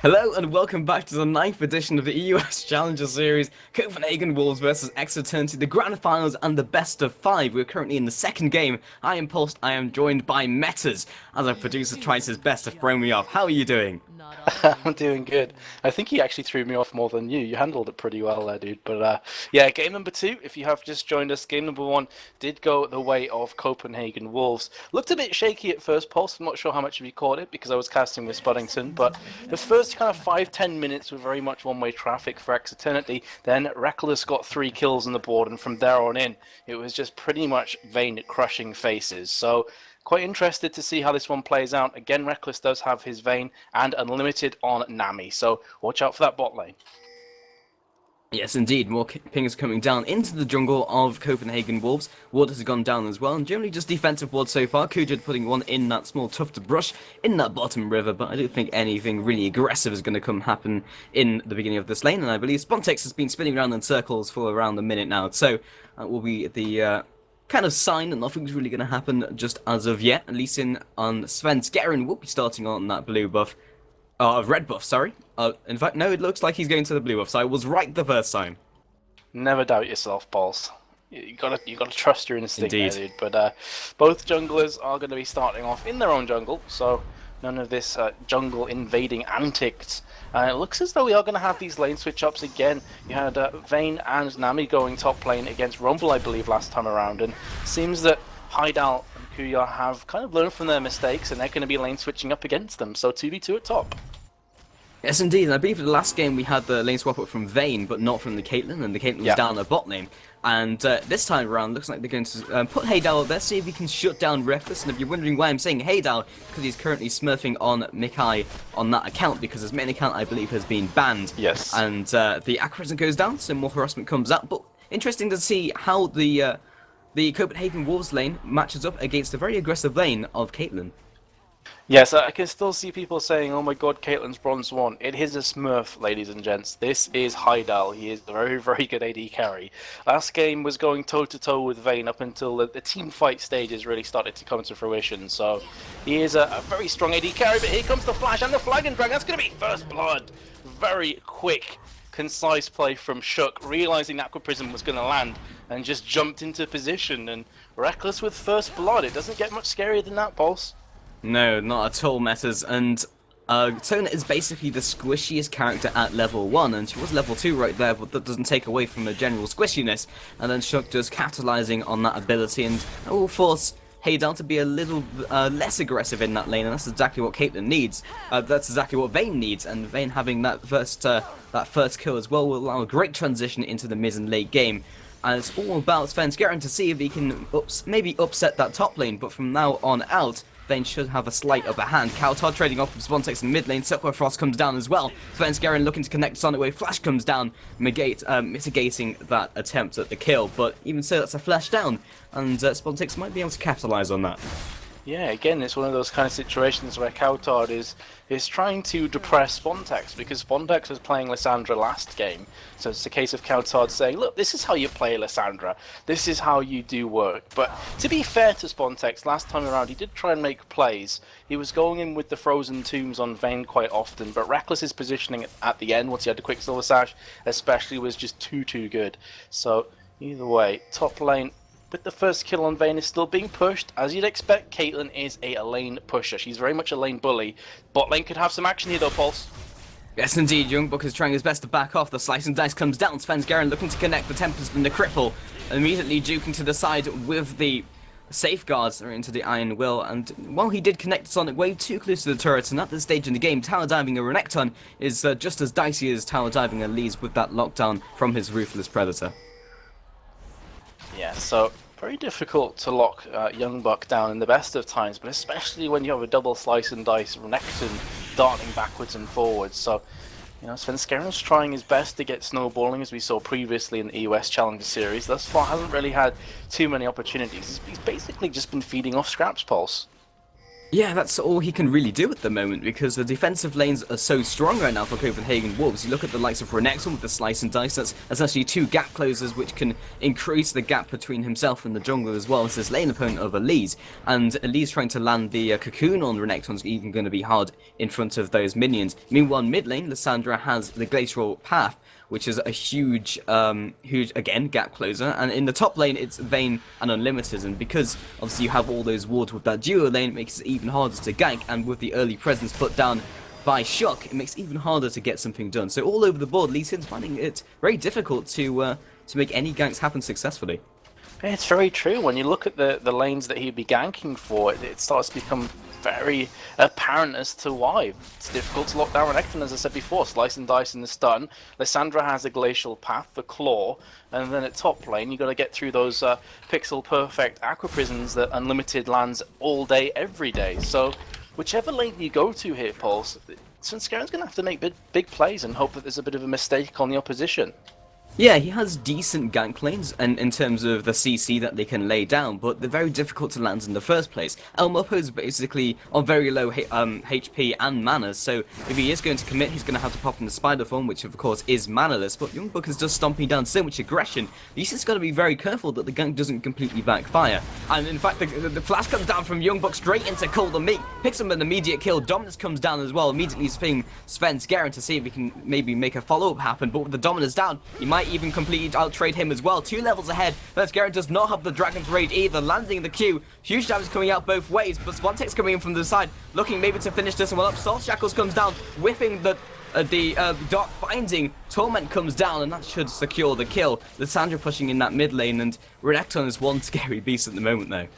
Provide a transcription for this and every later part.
Hello and welcome back to the ninth edition of the EUS Challenger Series. Copenhagen Wolves versus Exeternity, the grand finals and the best of five. We're currently in the second game. I am Pulsed. I am joined by Metas as our producer tries his best to throw me off. How are you doing? I'm doing good. I think he actually threw me off more than you. You handled it pretty well there, dude. But yeah, game number two, if you have just joined us, game number one did go the way of Copenhagen Wolves. Looked a bit shaky at first, Pulse. I'm not sure how much of you caught it because I was casting with Spuddington, but the first kind of 5-10 minutes were very much one-way traffic for Exeternity. Then Reckless got 3 kills on the board, and from there on in, it was just pretty much Vayne crushing faces. So quite interested to see how this one plays out. Again, Reckless does have his Vayne and Unlimited on Nami, so watch out for that bot lane. Yes, indeed. More pings coming down into the jungle of Copenhagen Wolves. Ward has gone down as well, and generally just defensive ward so far. Kujid putting one in that small tufted brush in that bottom river, but I don't think anything really aggressive is going to happen in the beginning of this lane, and I believe Spontex has been spinning around in circles for around a minute now, so that will be the kind of sign that nothing's really going to happen just as of yet. At least on Sven's Garen will be starting on that blue buff. Red buff, sorry. In fact, no, it looks like he's going to the blue buff, so I was right the first time. Never doubt yourself, Pulse. You gotta trust your instinct Indeed. there, dude. But both junglers are going to be starting off in their own jungle, so none of this jungle invading antics. It looks as though we are going to have these lane switch ups again. You had Vayne and Nami going top lane against Rumble, I believe, last time around, and it seems that Heidal and Kuya have kind of learned from their mistakes, and they're going to be lane switching up against them. So 2v2 at top. Yes, indeed. And I believe in the last game we had the lane swap up from Vayne, but not from the Caitlyn, and the Caitlyn was down a bot lane. And this time around, looks like they're going to put Heidal up there, see if he can shut down Reckless. And if you're wondering why I'm saying Heidal, because he's currently smurfing on Mikai on that account, because his main account, I believe, has been banned. Yes. And the accuracy goes down, so more harassment comes out. But interesting to see how the Copenhagen Wolves lane matches up against the very aggressive lane of Caitlyn. Yes, I can still see people saying, oh my god, Caitlyn's Bronze 1. It is a smurf, ladies and gents. This is Heidal. He is a very, very good AD carry. Last game was going toe-to-toe with Vayne up until the team fight stages really started to come to fruition. So he is a very strong AD carry, but here comes the flash and the flag and drag. That's going to be first blood. Very quick, concise play from Shook, realizing that Aqua Prism was going to land and just jumped into position. And Reckless with first blood. It doesn't get much scarier than that, Pulse. No, not at all, Metas, and Sona is basically the squishiest character at level 1, and she was level 2 right there, but that doesn't take away from her general squishiness, and then Shook just capitalizing on that ability, and that will force Heidal to be a little less aggressive in that lane, and that's exactly what Caitlyn needs. That's exactly what Vayne needs, and Vayne having that first kill as well will allow a great transition into the mid and late game. And it's all about Sven's Garen to see if he can maybe upset that top lane, but from now on out, Vayne should have a slight upper hand. Kautar trading off with Spontex in mid lane. Silkwood Frost comes down as well. Sven's Garen looking to connect Sonic Wave. Flash comes down, mitigating that attempt at the kill. But even so, that's a flash down, and Spontex might be able to capitalize on that. Yeah, again, it's one of those kind of situations where Kautar is trying to depress Spontex, because Spontex was playing Lissandra last game. So it's a case of Kautar saying, look, this is how you play Lissandra. This is how you do work. But to be fair to Spontex, last time around he did try and make plays. He was going in with the Frozen Tombs on Vayne quite often, but Reckless's positioning at the end, once he had the Quicksilver Sash, especially, was just too good. So either way, top lane with the first kill on Vayne is still being pushed. As you'd expect, Caitlyn is a lane pusher. She's very much a lane bully. Bot lane could have some action here though, Pulse. Yes, indeed. Youngbuck is trying his best to back off. The slice and dice comes down. Sven's Garen looking to connect the Tempest and the Cripple. Immediately duking to the side with the safeguards or into the Iron Will. And while he did connect Sonic Wave too close to the turrets, and at this stage in the game, tower diving a Renekton is just as dicey as tower diving a Lee's with that lockdown from his Ruthless Predator. Yeah, so very difficult to lock Youngbuck down in the best of times, but especially when you have a double slice and dice Renekton darting backwards and forwards. So, you know, Sven Skeren's trying his best to get snowballing, as we saw previously in the EUS Challenger Series. Thus far, hasn't really had too many opportunities. He's basically just been feeding off scraps, Pulse. Yeah, that's all he can really do at the moment, because the defensive lanes are so strong right now for Copenhagen Wolves. You look at the likes of Renekton with the Slice and Dice, that's essentially 2 gap closers which can increase the gap between himself and the jungler as well as this lane opponent of Elise. And Elise trying to land the cocoon on Renekton's even going to be hard in front of those minions. Meanwhile, mid lane, Lissandra has the Glacial Path, which is a huge, again, gap closer. And in the top lane, it's Vayne and Unlimited. And because, obviously, you have all those wards with that duo lane, it makes it even harder to gank. And with the early presence put down by Shock, it makes it even harder to get something done. So all over the board, Lee Sin's finding it very difficult to make any ganks happen successfully. It's very true. When you look at the lanes that he'd be ganking for, it starts to become very apparent as to why. It's difficult to lock down Renekton, as I said before. Slice and Dice in the stun. Lissandra has a Glacial Path, the Claw, and then at top lane, you got to get through those pixel-perfect Aqua Prisons that Unlimited lands all day, every day. So, whichever lane you go to here, Pulse, Svenskeren going to have to make big plays and hope that there's a bit of a mistake on the opposition. Yeah, he has decent gank lanes and in terms of the CC that they can lay down, but they're very difficult to land in the first place. El Mupo is basically on very low HP and mana, so if he is going to commit, he's going to have to pop in the Spider Form, which of course is manaless, but Youngbuck is just stomping down so much aggression. He's just got to be very careful that the gank doesn't completely backfire. And in fact, the flash comes down from Youngbuck straight into Cold and Meat, picks him an immediate kill. Dominus comes down as well, immediately spinning Svenskeren to see if he can maybe make a follow-up happen, but with the Dominus down, he might even completely out-trade him as well. 2 levels ahead. Svenskeren does not have the Dragon's Rage either, landing the Q. Huge damage coming out both ways, but Spontex coming in from the side, looking maybe to finish this one up. Soul Shackles comes down, whipping the Dark Binding. Torment comes down, and that should secure the kill. Lissandra pushing in that mid lane, and Renekton is one scary beast at the moment, though.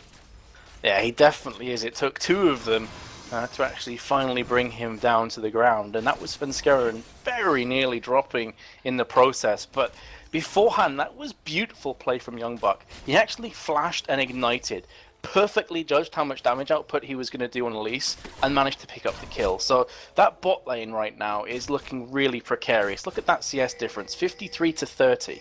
Yeah, he definitely is. It took 2 of them to actually finally bring him down to the ground, and that was Svenskeren very nearly dropping in the process. But beforehand, that was beautiful play from Youngbuck. He actually flashed and ignited, perfectly judged how much damage output he was going to do on Elise, and managed to pick up the kill. So that bot lane right now is looking really precarious. Look at that CS difference, 53 to 30.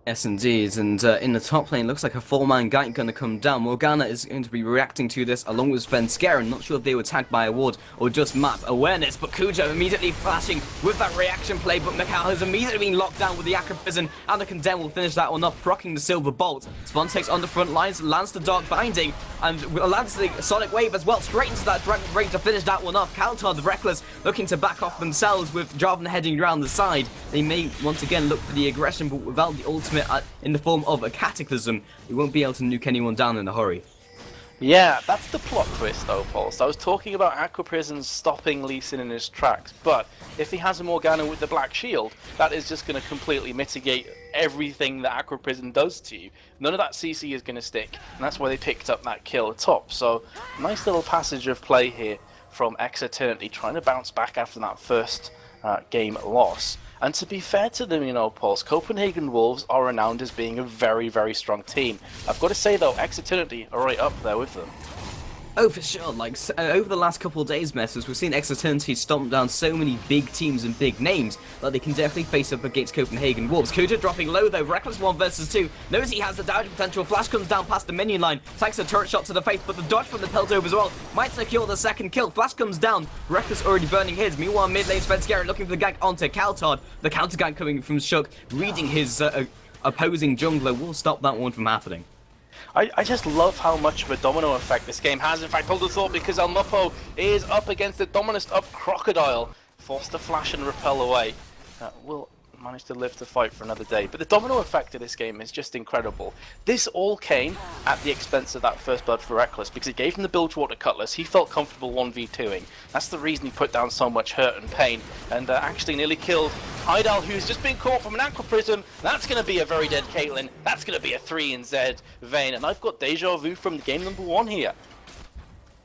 Yes, indeed, and in the top lane, looks like a 4-man gank going to come down. Morgana is going to be reacting to this along with Svenskeren. Not sure if they were tagged by a ward or just map awareness, but Kujo immediately flashing with that reaction play, but Mikhail has immediately been locked down with the Aqua Prison, and the Condemn will finish that one up, proccing the Silver Bolt. Spontex on the front lines, lands the Dark Binding, and lands the Sonic Wave as well, straight into that Dragon Rage to finish that one off. Kaltar, the Reckless, looking to back off themselves with Jarvan heading around the side. They may once again look for the aggression, but without the ultimate in the form of a Cataclysm, we won't be able to nuke anyone down in a hurry. Yeah, that's the plot twist though, Pulse. I was talking about Aqua Prisons stopping Lee Sin in his tracks, but if he has a Morgana with the Black Shield, that is just going to completely mitigate everything that Aqua Prison does to you. None of that CC is going to stick, and that's why they picked up that kill at top. So, nice little passage of play here from X Eternity, trying to bounce back after that first game loss. And to be fair to them, you know, Pulse, Copenhagen Wolves are renowned as being a very, very strong team. I've got to say, though, X Eternity are right up there with them. Oh, for sure. Like, over the last couple of days, Messers, we've seen X Eternity stomp down so many big teams and big names that they can definitely face up against Copenhagen Wolves. Kuja dropping low, though. Reckless 1 versus 2. Knows he has the damage potential. Flash comes down past the minion line. Takes a turret shot to the face, but the dodge from the Peltove as well might secure the second kill. Flash comes down. Reckless already burning his. Meanwhile, mid lane, Svenskeren looking for the gank onto Kaltard. The counter gank coming from Shook, reading his opposing jungler will stop that one from happening. I just love how much of a domino effect this game has. In fact, hold the thought, because El Mupo is up against the Dominus of Crocodile, forced to flash and repel away. Will manage to live to fight for another day. But the domino effect of this game is just incredible. This all came at the expense of that first blood for Reckless, because it gave him the Bilgewater Cutlass. He felt comfortable 1v2ing. That's the reason he put down so much hurt and pain, and actually nearly killed Idal, who's just been caught from an Aqua Prism. That's going to be a very dead Caitlyn. That's going to be a 3 in Z Vayne, and I've got deja vu from the game number 1 here.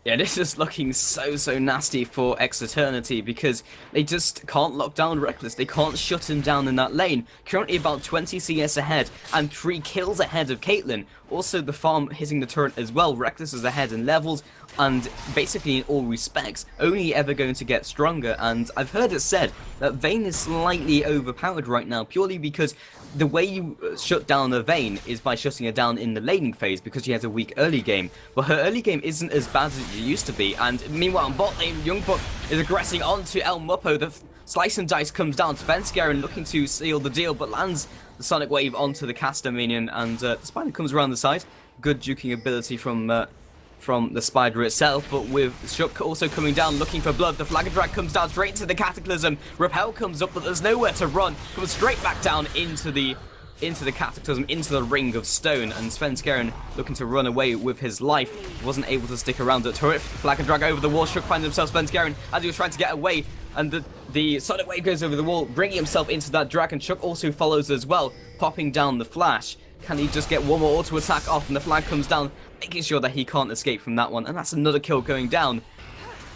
Yeah, this is looking so nasty for X Eternity, because they just can't lock down Reckless. They can't shut him down in that lane. Currently about 20 CS ahead and 3 kills ahead of Caitlyn. Also the farm hitting the turret as well. Reckless is ahead in levels. and basically in all respects only ever going to get stronger. And I've heard it said that Vayne is slightly overpowered right now, purely because the way you shut down a Vayne is by shutting her down in the laning phase, because she has a weak early game. But her early game isn't as bad as it used to be, and meanwhile on bot lane, Youngbuck is aggressing onto El Muppo. The slice and dice comes down. Svenskeren looking to seal the deal, but lands the Sonic Wave onto the caster minion, and the spider comes around the side. Good juking ability from the spider itself, but with Shook also coming down looking for blood. The Flagger Drag comes down straight into the Cataclysm. Repel comes up, but there's nowhere to run. Comes straight back down into the Cataclysm, into the Ring of Stone, and Svenskeren looking to run away with his life. Wasn't able to stick around at turret. Flagger Drag over the wall. Shook finds himself Svenskeren as he was trying to get away, and the Sonic Wave goes over the wall, bringing himself into that dragon. Shook also follows as well, popping down the flash. Can he just get one more auto attack off, and the flag comes down, making sure that he can't escape from that one, and that's another kill going down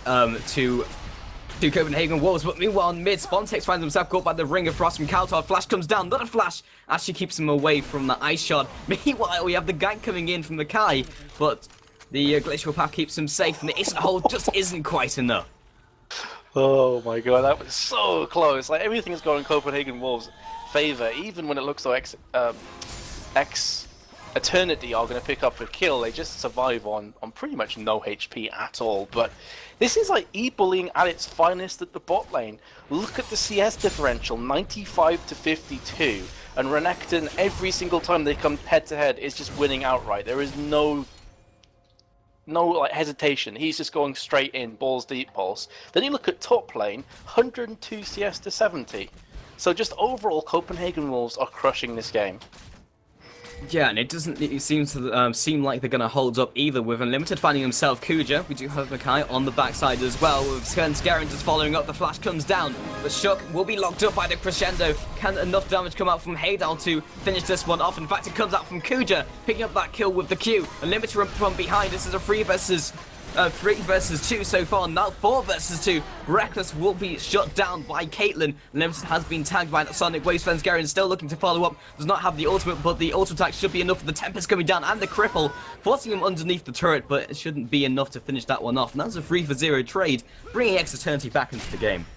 to Copenhagen Wolves. But meanwhile on mid, Spontex finds himself caught by the Ring of Frost from Kaltar. Flash comes down, another flash actually keeps him away from the Ice Shard. Meanwhile we have the gank coming in from the Kai, but the Glacial Path keeps him safe, and the instant hold just isn't quite enough. Oh my god, that was so close. Like, everything is going Copenhagen Wolves' favor, even when it looks like Eternity are going to pick up a kill. They just survive on pretty much no HP at all. But this is like e-bullying at its finest at the bot lane. Look at the CS differential, 95 to 52, and Renekton every single time they come head to head is just winning outright. There is no like hesitation. He's just going straight in, balls deep pulse. Then you look at top lane, 102 CS to 70. So just overall, Copenhagen Wolves are crushing this game. Yeah, and it doesn't seem to seem like they're going to hold up either, with Unlimited finding himself Kuja. We do have Makai on the backside as well, with Svenskeren just following up. The flash comes down, but Shook will be locked up by the Crescendo. Can enough damage come out from Haydal to finish this one off? In fact, it comes out from Kuja, picking up that kill with the Q. Unlimited from behind. This is a 3 versus 2 so far, now 4 versus 2. Reckless will be shut down by Caitlyn. Limited has been tagged by that Sonic Wave. Svenskeren still looking to follow up. Does not have the ultimate, but the auto attack should be enough for the Tempest coming down and the Cripple, forcing him underneath the turret, but it shouldn't be enough to finish that one off. And that's a 3 for 0 trade, bringing Eternity back into the game.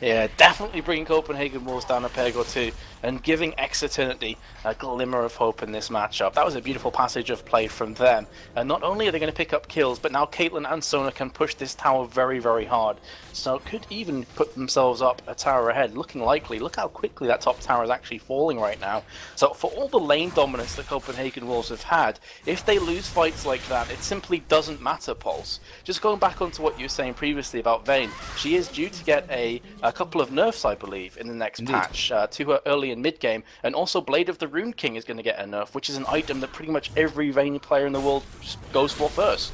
Yeah, definitely bringing Copenhagen Wolves down a peg or two and giving Eternity a glimmer of hope in this matchup. That was a beautiful passage of play from them. And not only are they going to pick up kills, but now Caitlyn and Sona can push this tower very, very hard. So could even put themselves up a tower ahead, looking likely. Look how quickly that top tower is actually falling right now. So for all the lane dominance that Copenhagen Wolves have had, if they lose fights like that, it simply doesn't matter, Pulse. Just going back onto what you were saying previously about Vayne, she is due to get a couple of nerfs, I believe, in the next patch to her early and mid game, and also Blade of the Rune King is going to get a nerf, which is an item that pretty much every Vayne player in the world goes for first.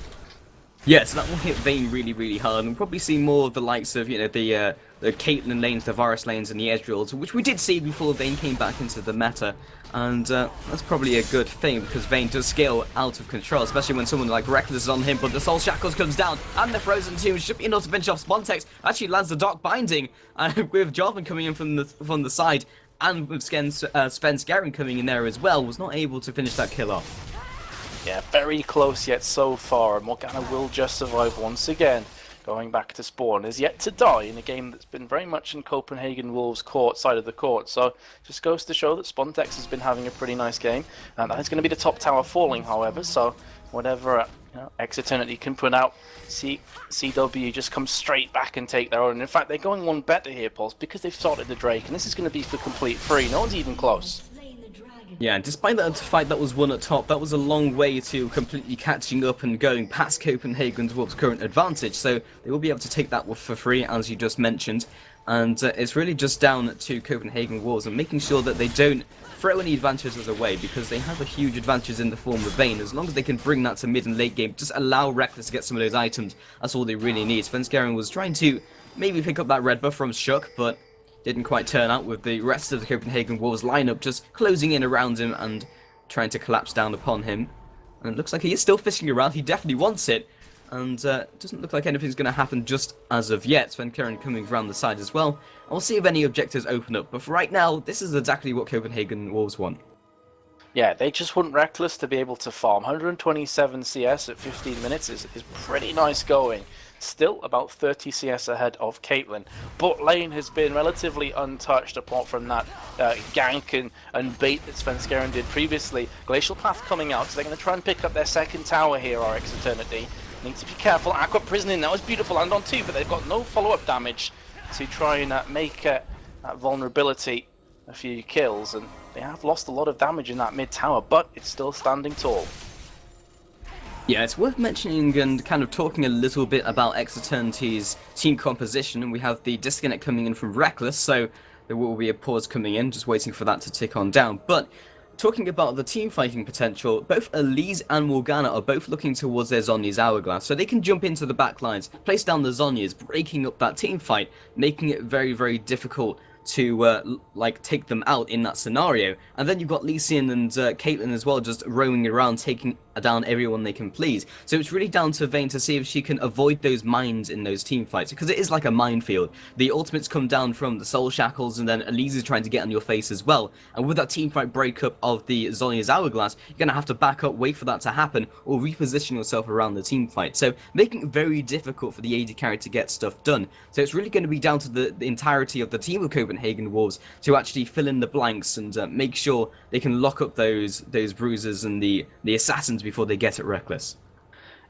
Yeah, so that will hit Vayne really, really hard, and we'll probably see more of the likes of, the Caitlyn lanes, the Varus lanes, and the Ezreals, which we did see before Vayne came back into the meta, and that's probably a good thing, because Vayne does scale out of control, especially when someone like Reckless is on him. But the Soul Shackles comes down, and the Frozen Tomb should be enough to finish off Spontex. Actually lands the Dark Binding, and with Jarvan coming in from the side, and with Svenskeren coming in there as well, was not able to finish that kill off. Yeah, very close yet so far, and Morgana will just survive once again. Going back to spawn, is yet to die in a game that's been very much in Copenhagen Wolves' side of the court. So just goes to show that Spontex has been having a pretty nice game, and that is going to be the top tower falling, however. So whatever Eternity can put out, CW just comes straight back and take their own. In fact, they're going one better here, Pulse, because they've sorted the Drake, and this is going to be for complete free. No one's even close. Yeah, despite that fight that was won at top, that was a long way to completely catching up and going past Copenhagen's Wolves' current advantage, so they will be able to take that for free, as you just mentioned, and it's really just down to Copenhagen Wolves and making sure that they don't throw any advantages away, because they have a huge advantage in the form of Vayne. As long as they can bring that to mid and late game, just allow Reckless to get some of those items, that's all they really need. Svenskeren was trying to maybe pick up that red buff from Shook, but didn't quite turn out, with the rest of the Copenhagen Wolves lineup just closing in around him and trying to collapse down upon him. And it looks like he is still fishing around. He definitely wants it, and doesn't look like anything's going to happen just as of yet. Svenskeren coming around the side as well. And we'll see if any objectives open up, but for right now, this is exactly what Copenhagen Wolves want. Yeah, they just want Reckless to be able to farm. 127 CS at 15 minutes is pretty nice going. Still about 30 CS ahead of Caitlyn. Bot lane has been relatively untouched apart from that gank and bait that Svenskeren did previously. Glacial Path coming out, so they're going to try and pick up their second tower here, RX Eternity. Need to be careful. Aqua Prisoning, that was beautiful, and on two, but they've got no follow-up damage to try and make that vulnerability a few kills, and they have lost a lot of damage in that mid tower, but it's still standing tall. Yeah, it's worth mentioning and kind of talking a little bit about X Eternity's team composition, and we have the disconnect coming in from Reckless, so there will be a pause coming in, just waiting for that to tick on down. But talking about the team fighting potential, both Elise and Morgana are both looking towards their Zhonya's Hourglass, so they can jump into the back lines, place down the Zhonyas, breaking up that team fight, making it very, very difficult to like take them out in that scenario. And then you've got Lee Sin and Caitlyn as well, just roaming around, taking down everyone they can please. So it's really down to Vayne to see if she can avoid those mines in those team fights, because it is like a minefield. The ultimates come down from the Soul Shackles, and then Elise is trying to get on your face as well. And with that team fight breakup of the Zhonya's Hourglass, you're going to have to back up, wait for that to happen, or reposition yourself around the team fight. So making it very difficult for the AD carry to get stuff done. So it's really going to be down to the entirety of the team of Copenhagen Wolves to actually fill in the blanks and make sure they can lock up those bruisers and the assassins before they get at Reckless.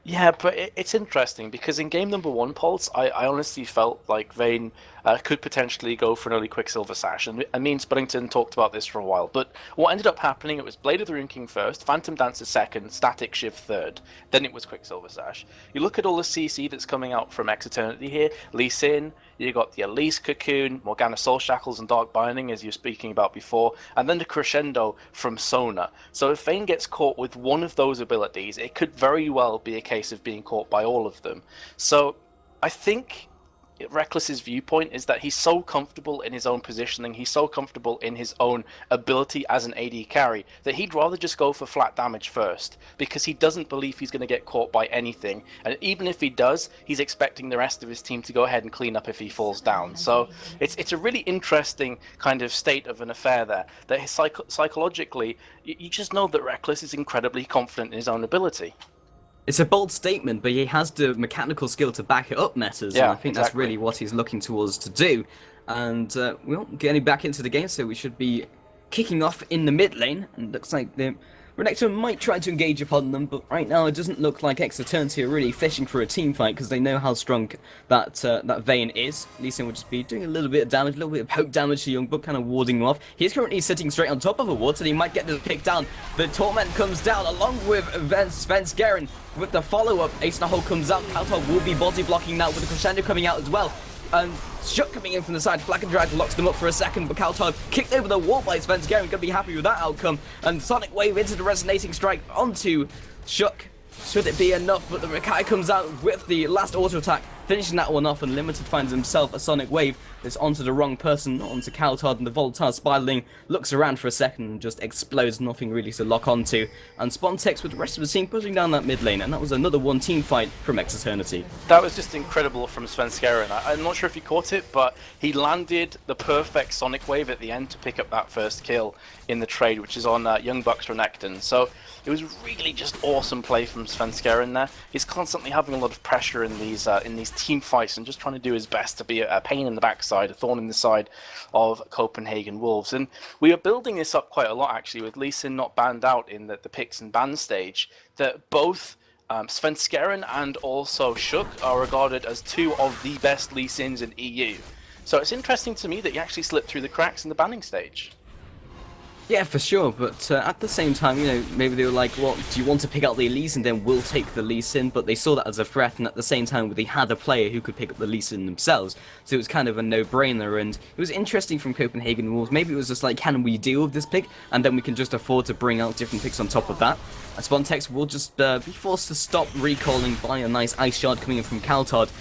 Yeah, but it's interesting because in game number one, Pulse, I honestly felt like Vayne could potentially go for an early Quicksilver Sash, and me and Spuddington talked about this for a while. But what ended up happening, it was Blade of the Rune King first, Phantom Dancer second, Static Shift third, then it was Quicksilver Sash. You look at all the CC that's coming out from X Eternity here, Lee Sin, you got the Elise Cocoon, Morgana Soul Shackles and Dark Binding, as you were speaking about before, and then the crescendo from Sona. So if Vayne gets caught with one of those abilities, it could very well be a case of being caught by all of them. So I think Reckless's viewpoint is that he's so comfortable in his own positioning, he's so comfortable in his own ability as an AD carry, that he'd rather just go for flat damage first, because he doesn't believe he's going to get caught by anything, and even if he does, he's expecting the rest of his team to go ahead and clean up if he falls down. So it's a really interesting kind of state of an affair there, that psychologically, you just know that Reckless is incredibly confident in his own ability. It's a bold statement, but he has the mechanical skill to back it up, Metas, and I think that's really what he's looking towards to do. And, well, getting back into the game, so we should be kicking off in the mid lane, and looks like the Renekton might try to engage upon them, but right now it doesn't look like X Eternity are really fishing for a team fight, because they know how strong that Vayne is. Lee Sin will just be doing a little bit of damage, a little bit of poke damage to Youngblood, kind of warding him off. He's currently sitting straight on top of a ward, so he might get the pick down. The Torment comes down, along with Svenskeren with the follow-up. Ace in the Hole comes out, Kaltar will be body blocking now, with the Crescendo coming out as well. And Shook coming in from the side, Flag and Drag locks them up for a second, but Kaltar kicked over the wall by Svenskeren, gonna be happy with that outcome. And Sonic Wave into the Resonating Strike onto Shook. Should it be enough? But the Makai comes out with the last auto attack, finishing that one off, and Limited finds himself a Sonic Wave. It's onto the wrong person, not onto Kaltar, and the Volatile Spiderling looks around for a second and just explodes, nothing really to lock onto. And Spontex with the rest of the team pushing down that mid lane, and that was another one team fight from X Eternity. That was just incredible from Svenskeren. I'm not sure if he caught it, but he landed the perfect Sonic Wave at the end to pick up that first kill in the trade, which is on Young Bucks Renekton. So it was really just awesome play from Svenskeren there. He's constantly having a lot of pressure in these team fights and just trying to do his best to be a pain in the backside, a thorn in the side of Copenhagen Wolves. And we are building this up quite a lot actually, with Lee Sin not banned out in the picks and ban stage, that both Svenskeren and also Shook are regarded as two of the best Lee Sins in EU. So it's interesting to me that he actually slipped through the cracks in the banning stage. Yeah, for sure, but at the same time, you know, maybe they were like, well, do you want to pick out the Elise and then we'll take the Lee Sin? But they saw that as a threat, and at the same time, they had a player who could pick up the Lee Sin themselves, so it was kind of a no-brainer, and it was interesting from Copenhagen Wolves. Maybe it was just like, can we deal with this pick, and then we can just afford to bring out different picks on top of that. Spontex will just be forced to stop recalling by a nice Ice Shard coming in from Kaltar.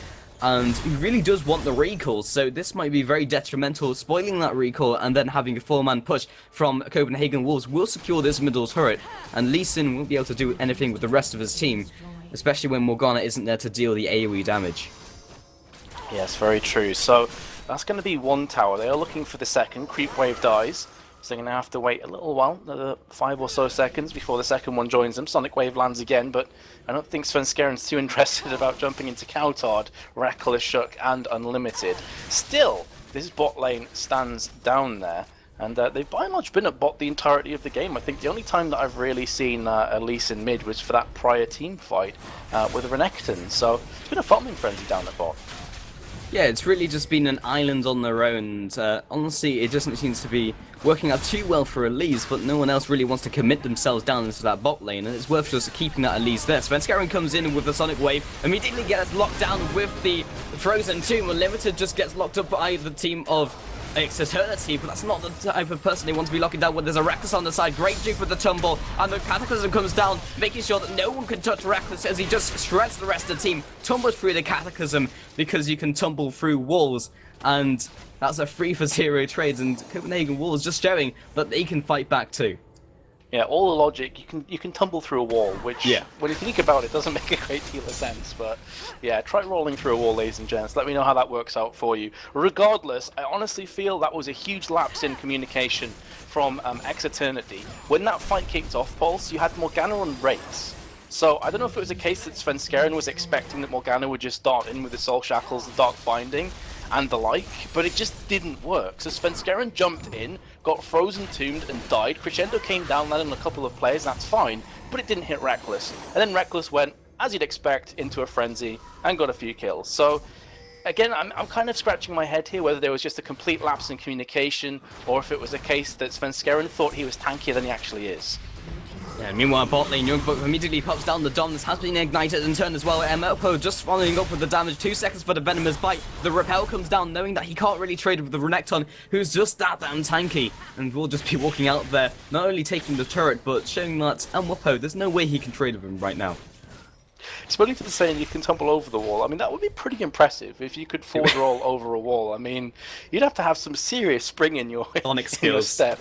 And he really does want the recall, so this might be very detrimental. Spoiling that recall and then having a 4-man push from Copenhagen Wolves will secure this middle turret, and Lee Sin won't be able to do anything with the rest of his team, especially when Morgana isn't there to deal the AoE damage. Yes, very true. So that's going to be one tower. They are looking for the second. Creep Wave dies. So they're going to have to wait a little while, another 5 or so seconds before the second one joins them. Sonic Wave lands again, but I don't think Svenskeren's too interested about jumping into Coutard, Reckless, Shook, and Unlimited. Still, this bot lane stands down there, and they've by and large been at bot the entirety of the game. I think the only time that I've really seen Elise in mid was for that prior team fight with Renekton, so it's been a farming frenzy down at bot. Yeah, it's really just been an island on their own, and honestly, it doesn't seem to be working out too well for Elise, but no one else really wants to commit themselves down into that bot lane, and it's worth just keeping that Elise there. Svenskeren comes in with the Sonic Wave, immediately gets locked down with the Frozen Tomb, and Limited just gets locked up by the team of Eternity, but that's not the type of person they want to be locking down when there's a Reckless on the side. Great juke with the tumble, and the Cataclysm comes down, making sure that no one can touch Reckless as he just shreds the rest of the team, tumbles through the Cataclysm because you can tumble through walls, and that's a 3-for-0 trade, and Copenhagen Walls just showing that they can fight back too. Yeah, all the logic, you can tumble through a wall, which, when you think about it, doesn't make a great deal of sense, but yeah, try rolling through a wall, ladies and gents. Let me know how that works out for you. Regardless, I honestly feel that was a huge lapse in communication from Eternity. When that fight kicked off, Pulse, you had Morgana on Wraiths. So I don't know if it was a case that Svenskeren was expecting that Morgana would just dart in with the Soul Shackles, the Dark Binding, and the like, but it just didn't work. So Svenskeren jumped in, got Frozen Tombed and died. Crescendo came down, landed on a couple of players, that's fine, but it didn't hit Reckless. And then Reckless went, as you'd expect, into a frenzy and got a few kills. So again, I'm kind of scratching my head here whether there was just a complete lapse in communication or if it was a case that Svenskeren thought he was tankier than he actually is. Yeah, meanwhile, bot lane, Youngbuck immediately pops down the Dominus, has been ignited and turned as well. Emilpo just following up with the damage, 2 seconds for the Venomous Bite. The Repel comes down, knowing that he can't really trade with the Renekton, who's just that damn tanky, and will just be walking out there, not only taking the turret, but showing that Emilpo, there's no way he can trade with him right now. Spellington saying you can tumble over the wall. I mean, that would be pretty impressive if you could forward roll over a wall. I mean, you'd have to have some serious spring in your, step.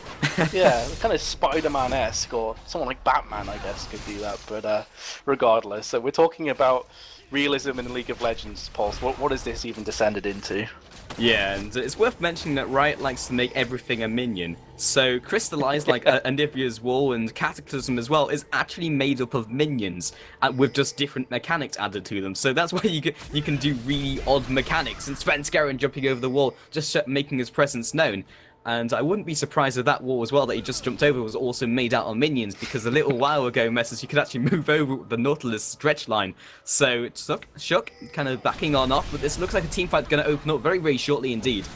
Yeah, kind of Spider-Man-esque, or someone like Batman, I guess, could do that. But regardless, so we're talking about realism in the League of Legends, Pulse. What has this even descended into? Yeah, and it's worth mentioning that Riot likes to make everything a minion. So Crystallize, like Anivia's Wall and Cataclysm as well, is actually made up of minions with just different mechanics added to them. So that's why you can do really odd mechanics. And Svenskeren jumping over the wall, just making his presence known. And I wouldn't be surprised if that wall as well that he just jumped over was also made out of minions, because a little while ago, Messes, you could actually move over with the Nautilus stretch line. So Shook kind of backing on off, but this looks like a team fight going to open up very, very shortly indeed.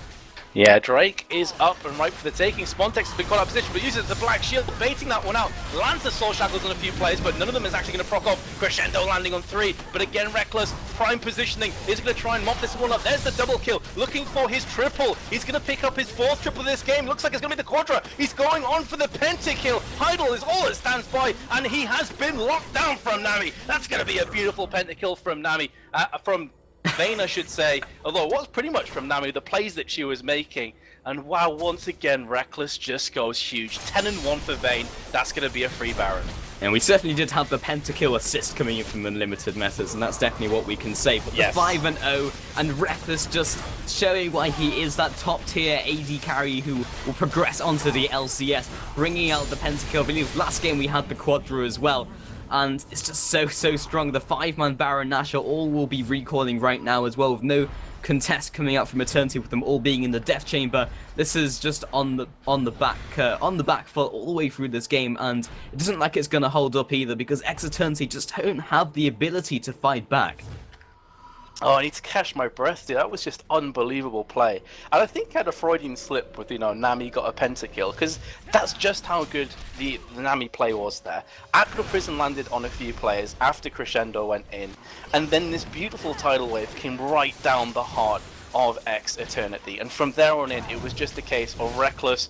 Yeah, Drake is up and right for the taking. Spontex has been caught out of position, but uses the Black Shield, baiting that one out. Lands the Soul Shackles on a few players, but none of them is actually going to proc off. Crescendo landing on 3, but again, Reckless, prime positioning, is going to try and mop this one up. There's the double kill, looking for his triple. He's going to pick up his 4th triple this game. Looks like it's going to be the Quadra. He's going on for the pentakill. Heidel is all that stands by, and he has been locked down from Nami. That's going to be a beautiful pentakill from Nami, from Vayne, I should say, although it was pretty much from Nami, the plays that she was making. And wow, once again, Reckless just goes huge. 10-1 for Vayne. That's going to be a free Baron. And we certainly did have the pentakill assist coming in from Unlimited Methods, and that's definitely what we can say. But the 5-0, and Reckless just showing why he is that top-tier AD carry who will progress onto the LCS, bringing out the pentakill. I believe last game we had the Quadra as well. And it's just so strong. The 5-man Baron Nashor all will be recoiling right now as well, with no contest coming out from Eternity, with them all being in the Death Chamber. This is just on the back foot all the way through this game, and it doesn't like it's gonna hold up either, because Eternity just don't have the ability to fight back. Oh, I need to catch my breath, dude. That was just unbelievable play. And I think I had a Freudian slip with, Nami got a pentakill, because that's just how good the Nami play was there. Aqua Prison landed on a few players after Crescendo went in, and then this beautiful tidal wave came right down the heart of Eternity. And from there on in, it was just a case of Reckless,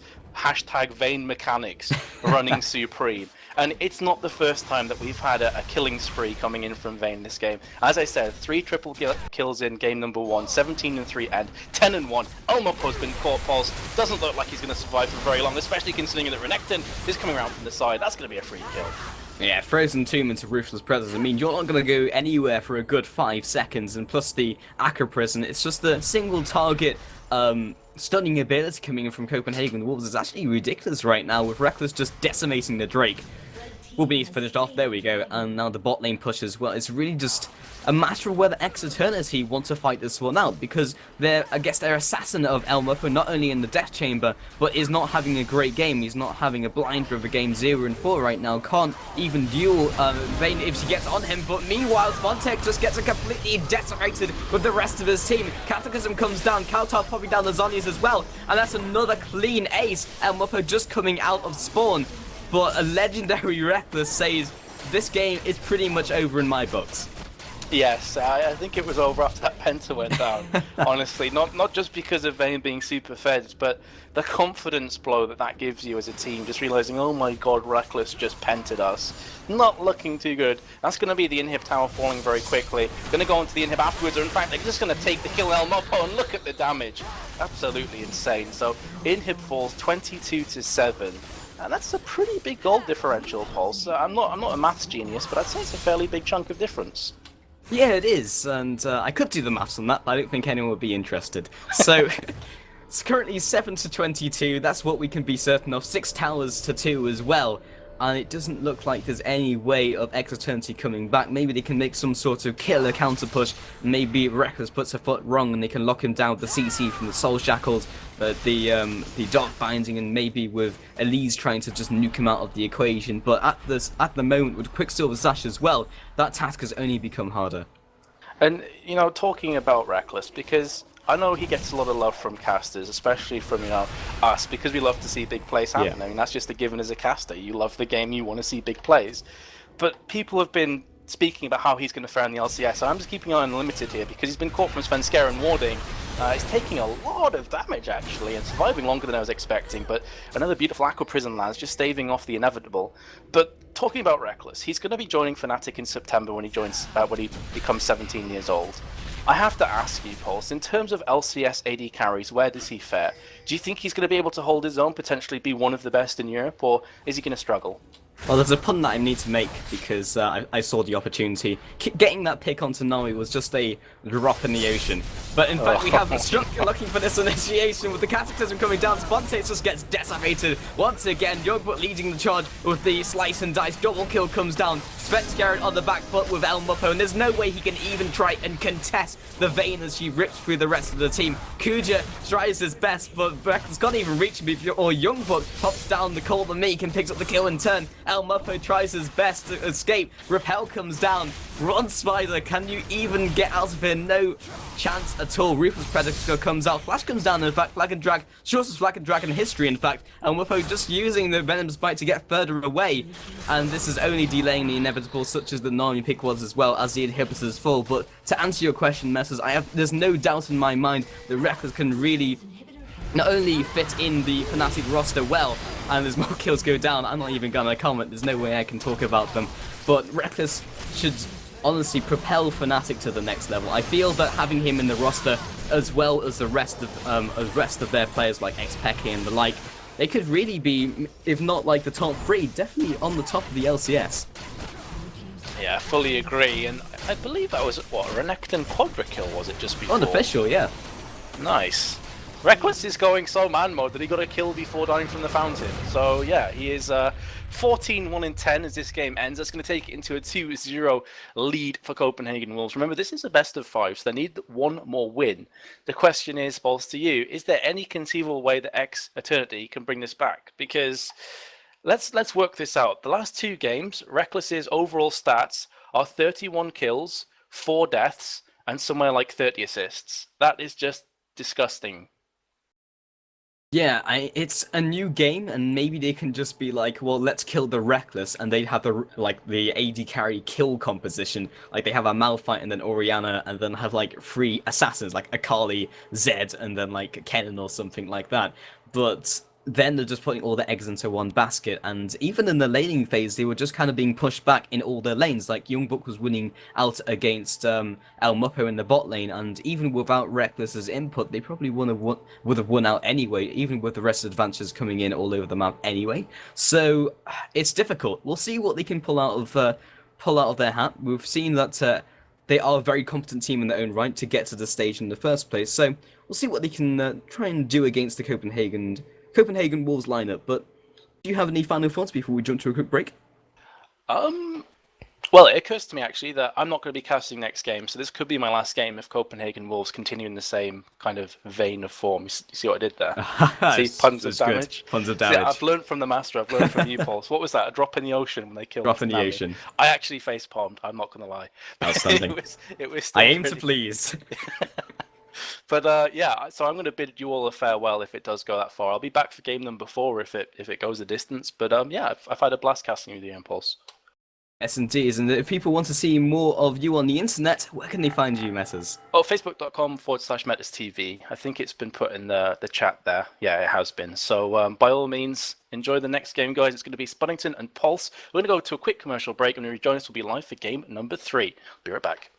#Vayne mechanics running supreme. And it's not the first time that we've had a killing spree coming in from Vayne this game. As I said, 3 triple kills in game number 1, 17-3 and 10-1. Elmopo's been caught, Pulse. Doesn't look like he's going to survive for very long, especially considering that Renekton is coming around from the side. That's going to be a free kill. Yeah, Frozen Tomb into Ruthless Predators. I mean, you're not going to go anywhere for a good 5 seconds, and plus the Acro Prison, it's just a single target stunning ability coming in from Copenhagen Wolves is actually ridiculous right now, with Reckless just decimating the Drake. Will be finished off, there we go, and now the bot lane push as well. It's really just a matter of whether X Eternity want to fight this one out, because I guess their assassin of El Mupo, not only in the death chamber, but is not having a great game. He's not having a blind with a game 0 and 4 right now, can't even duel Vayne if she gets on him, but meanwhile Spontek just gets completely decimated with the rest of his team. Cataclysm comes down, Kautar popping down the Zonias as well, and that's another clean ace. El Mupo just coming out of spawn. But a legendary Reckless says this game is pretty much over in my books. Yes, I think it was over after that Penta went down, honestly. Not just because of Vayne being super fed, but the confidence blow that gives you as a team, just realizing, oh my god, Reckless just pented us. Not looking too good. That's going to be the inhib tower falling very quickly. Going to go into the inhib afterwards, or in fact, they're just going to take the kill El Mopo, and look at the damage. Absolutely insane. So, inhib falls 22-7. And that's a pretty big goal differential, Pulse. I'm not a maths genius, but I'd say it's a fairly big chunk of difference. Yeah, it is, and I could do the maths on that, but I don't think anyone would be interested. So, it's currently 7-22, that's what we can be certain of. 6 towers to 2 as well. And it doesn't look like there's any way of X Eternity coming back. Maybe they can make some sort of killer counter push. Maybe Reckless puts a foot wrong and they can lock him down with the CC from the Soul Shackles, the Dark Binding, and maybe with Elise trying to just nuke him out of the equation. But at the moment, with Quicksilver Sash as well, that task has only become harder. And, you know, talking about Reckless, because I know he gets a lot of love from casters, especially from, you know, us, because we love to see big plays happen. Yeah. I mean, that's just a given as a caster. You love the game, you want to see big plays. But people have been speaking about how he's going to fare in the LCS. I'm just keeping an eye on Unlimited here, because he's been caught from Svenskeren and warding. He's taking a lot of damage, actually, and surviving longer than I was expecting. But another beautiful Aqua Prison lands, just staving off the inevitable. But talking about Reckless, he's going to be joining Fnatic in September when he becomes 17 years old. I have to ask you, Pulse, in terms of LCS AD carries, where does he fare? Do you think he's going to be able to hold his own, potentially be one of the best in Europe, or is he going to struggle? Well, there's a pun that I need to make because I saw the opportunity. Getting that pick onto Nami was just a drop in the ocean. But in fact, we have Struck looking for this initiation with the Cataclysm coming down. Spontaneous just gets decimated once again. Yogbot leading the charge with the slice and dice. Double kill comes down. Svenskeren on the back foot with El Mupo, and there's no way he can even try and contest the Vayne as she rips through the rest of the team. Kuja tries his best, but Reckless can't even reach him, or Youngbot pops down the Call the Meek and picks up the kill in turn. El Mupo tries his best to escape. Repel comes down. Run Spider, can you even get out of here? No chance at all. Ruthless Predator comes out. Flash comes down, in fact. Flag and Drag, shortest Flag and Drag in history, in fact. And Mupo just using the Venom's Bite to get further away. And this is only delaying the inevitable, such as the Nami pick was as well, as the inhibitors fall. But to answer your question, Messers, there's no doubt in my mind that Reckless can really not only fit in the Fnatic roster well, and as more kills go down, I'm not even gonna comment, there's no way I can talk about them, but Reckless should honestly propel Fnatic to the next level. I feel that having him in the roster, as well as the rest of their players like Xpeki and the like, they could really be, if not like the top 3, definitely on the top of the LCS. Yeah, fully agree, and I believe that was, what, a Renekton quadra kill, was it, just before? Unofficial, yeah. Nice. Reckless is going so man mode that he got a kill before dying from the fountain. So yeah, he is 14-1-10 as this game ends. That's going to take it into a 2-0 lead for Copenhagen Wolves. Remember, this is a best of 5, so they need one more win. The question is, Pulse, to you, is there any conceivable way that X Eternity can bring this back? Because let's work this out. The last 2 games, Reckless's overall stats are 31 kills, 4 deaths, and somewhere like 30 assists. That is just disgusting. Yeah, it's a new game, and maybe they can just be like, well, let's kill the Reckless, and they have the AD carry kill composition. Like, they have a Malphite, and then Orianna, and then have, like, 3 assassins, like Akali, Zed, and then, like, Kennen or something like that. But then they're just putting all their eggs into one basket. And even in the laning phase, they were just kind of being pushed back in all their lanes. Like Youngbook was winning out against El Mupo in the bot lane, and even without Reckless's input, they probably would have won out anyway, even with the rest of the advances coming in all over the map anyway. So it's difficult. We'll see what they can pull out of their hat. We've seen that they are a very competent team in their own right to get to the stage in the first place. So we'll see what they can try and do against the Copenhagen Wolves lineup. But do you have any final thoughts before we jump to a quick break? Well, it occurs to me actually that I'm not going to be casting next game, so this could be my last game if Copenhagen Wolves continue in the same kind of vein of form. You see what I did there? See, puns of damage. Puns of damage. See, I've learned from the master. I've learned from you, Pulse. What was that? A drop in the ocean when they killed. Drop in the ocean. I actually face palmed. I'm not going to lie. Outstanding. it was I aim to please. But yeah, so I'm going to bid you all a farewell if it does go that far. I'll be back for game number 4 if it goes the distance. But yeah, I've had a blast casting with you, Impulse. Yes, indeed. And if people want to see more of you on the internet, where can they find you, Metas? Oh, facebook.com/MetasTV. I think it's been put in the chat there. Yeah, it has been. So by all means, enjoy the next game, guys. It's going to be Spuddington and Pulse. We're going to go to a quick commercial break, and when we rejoin us, we'll be live for game number 3. Be right back.